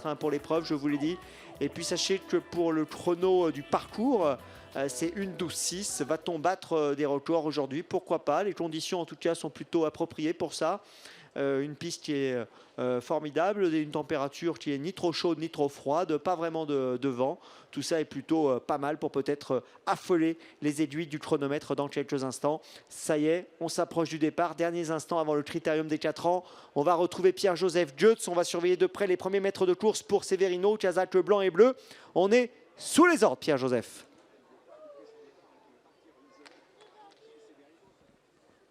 km hein, pour l'épreuve, je vous l'ai dit. Et puis sachez que pour le chrono du parcours, c'est 1:12,6. Va-t-on battre des records aujourd'hui? Pourquoi pas? Les conditions en tout cas sont plutôt appropriées pour ça. Une piste qui est formidable, une température qui est ni trop chaude ni trop froide, pas vraiment de vent. Tout ça est plutôt pas mal pour peut-être affoler les aiguilles du chronomètre dans quelques instants. Ça y est, on s'approche du départ. Derniers instants avant le critérium des 4 ans. On va retrouver Pierre-Joseph Goetz. On va surveiller de près les premiers mètres de course pour Severino, casaque blanc et bleu. On est sous les ordres, Pierre-Joseph.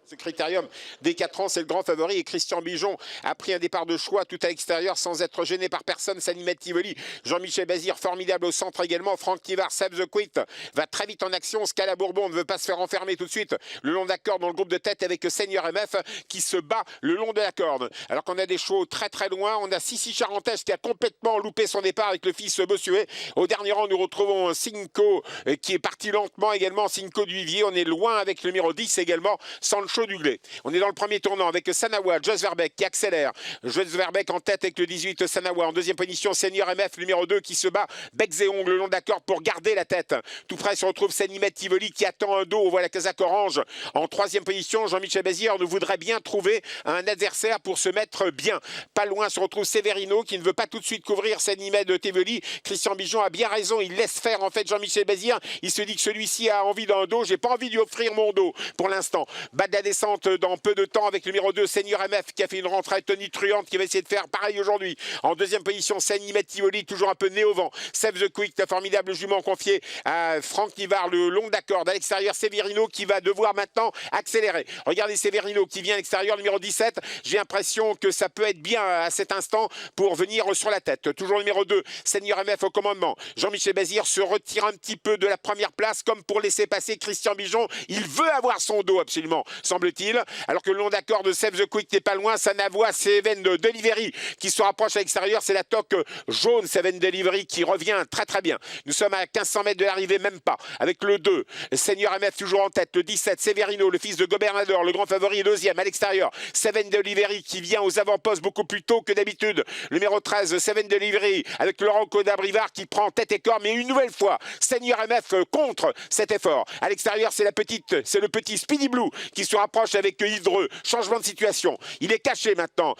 Ce critérium des 4 ans, c'est le grand favori et Christian Bijon a pris un départ de choix tout à l'extérieur sans être gêné par personne. Sanimé Tivoli, Jean-Michel Bazir, formidable au centre également. Franck Nivard, Save the Quit va très vite en action. Scala Bourbon ne veut pas se faire enfermer tout de suite le long de la corde dans le groupe de tête avec Seigneur MF qui se bat le long de la corde. Alors qu'on a des chevaux très très loin, on a Sissi Charentès qui a complètement loupé son départ avec le fils Bossuet. Au dernier rang, nous retrouvons Cinco qui est parti lentement également, Cinco du Vivier. On est loin avec le numéro 10 également, Sancho Duglé. On est dans le premier tournant avec Sanawa, Jos Verbeek qui accélère. Jos Verbeek en tête avec le 18 Sanawa. En deuxième position, Seigneur MF, le numéro 2 qui se bat becs et ongles le long de la corde pour garder la tête. Tout près, se retrouve Sanimé Tivoli qui attend un dos. On voit la casaque orange. En troisième position, Jean-Michel Bazir nous voudrait bien trouver un adversaire pour se mettre bien. Pas loin se retrouve Severino qui ne veut pas tout de suite couvrir Sanimé de Tivoli. Christian Bijon a bien raison. Il laisse faire en fait Jean-Michel Bazir. Il se dit que celui-ci a envie d'un dos. J'ai pas envie de lui offrir mon dos pour l'instant. Bas de la descente dans peu de temps avec le numéro 2 Seigneur MF qui a fait une rentrée tonitruante qui va essayer de faire pareil aujourd'hui. En deuxième position, Sanimé Tivoli, toujours un peu né au vent. Save the Quick, un formidable jument confié à Franck Nivard, le long d'accord. À l'extérieur, Severino qui va devoir maintenant accélérer. Regardez Severino qui vient à l'extérieur, numéro 17. J'ai l'impression que ça peut être bien à cet instant pour venir sur la tête. Toujours le numéro 2, Seigneur MF au commandement. Jean-Michel Bazir se retire un petit peu de la première place comme pour laisser passer Christian Bijon. Il veut avoir son dos absolument, semble-t-il. Alors que le long d'accord de Save the Quick n'est pas loin, Sanavoie, Seven Delivery qui se rapproche à l'extérieur. C'est la toque jaune, Seven Delivery qui revient très très bien. Nous sommes à 1500 mètres de l'arrivée, même pas. Avec le 2, Seigneur MF toujours en tête. Le 17, Severino, le fils de Gobernador, le grand favori est deuxième à l'extérieur. Seven Delivery qui vient aux avant-postes beaucoup plus tôt que d'habitude. Le numéro 13, Seven Delivery avec Laurent Codabrivard qui prend tête et corps, mais une nouvelle fois, Seigneur MF contre cet effort. À l'extérieur, c'est le petit Speedy Blue qui se rapproche avec Yves Dreux. Changement de situation. Il est caché maintenant.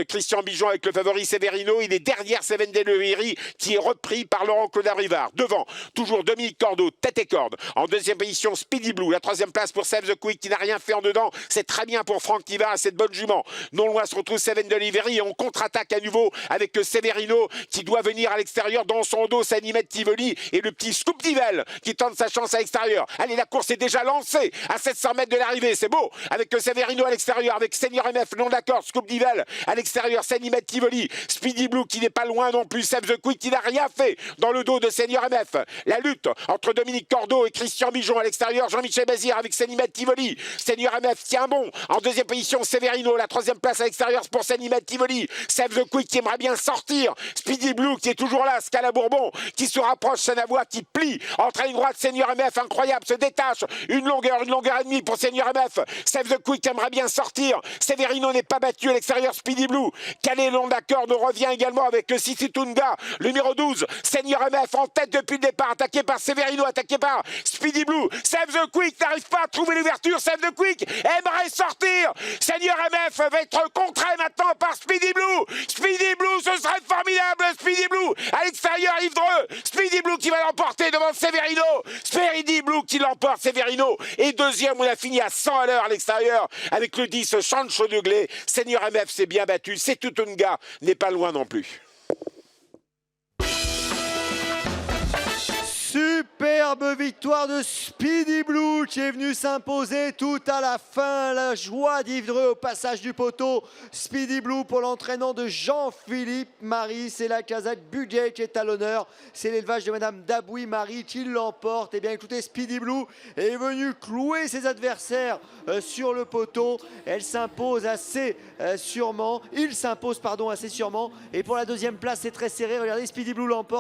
Christian Bijon avec le favori Severino. Il est derrière Seven Delivery qui est repris par Laurent Codabrivard. Devant, toujours Dominique Cordeau, tête et corde. En deuxième position, Speedy Blue. La troisième place pour Save the Quick qui n'a rien fait en dedans. C'est très bien pour Franck Nivard et cette bonne jument. Non loin se retrouve Seven Delivery et on contre-attaque à nouveau avec Severino qui doit venir à l'extérieur dans son dos, Sanimé Tivoli et le petit Scoop Divel qui tente sa chance à l'extérieur. Allez, la course est déjà lancée à 700 mètres de l'arrivée. C'est beau avec Severino à l'extérieur, avec Seigneur MF, non d'accord, Scoop Divel à l'extérieur, Sanimé Tivoli, Speedy Blue qui n'est pas loin non plus, Save the Quick qui n'a rien fait dans le dos de Seigneur MF. La lutte entre Dominique Cordeau et Christian Bijon à l'extérieur, Jean-Michel Bazir avec Sanimé Tivoli, Seigneur MF tient bon. En deuxième position, Severino, la troisième place à l'extérieur pour Sanimé Tivoli, Save the Quick qui aimerait bien sortir, Speedy Blue qui est toujours là, Scala Bourbon qui se rapproche, Sanavoie qui plie, entre ligne droite, Seigneur MF, incroyable, se détache, une longueur et demie pour Seigneur MF, Save the Quick aimerait bien sortir, Severino n'est pas battu à l'extérieur, Speedy Blue, calé long d'accord, revient également avec le Sissi Tunga, le numéro 12, Seigneur MF en tête depuis le départ, attaqué par Severino, attaqué par Speedy Blue, Save the Quick n'arrive pas à trouver l'ouverture, Save the Quick aimerait sortir, Seigneur MF va être contré maintenant par Speedy Blue, Speedy Blue, ce serait formidable, Speedy Blue, à l'extérieur, Yves Dreux, Speedy Blue qui va l'emporter devant Severino, Speedy Blue qui l'emporte, Severino, et deuxième, on a fini à 100 à l'heure à l'extérieur, avec le 10, Sancho Duglé, Seigneur MF s'est bien battu, Setutunga n'est pas loin non plus. Superbe victoire de Speedy Blue qui est venu s'imposer tout à la fin. La joie d'Yves Dreux au passage du poteau. Speedy Blue pour l'entraînement de Jean-Philippe Marie. C'est la casaque Budget qui est à l'honneur. C'est l'élevage de Madame Daboui Marie qui l'emporte. Eh bien écoutez, Speedy Blue est venu clouer ses adversaires sur le poteau. Elle s'impose assez sûrement. Il s'impose, pardon, assez sûrement. Et pour la deuxième place, c'est très serré. Regardez, Speedy Blue l'emporte.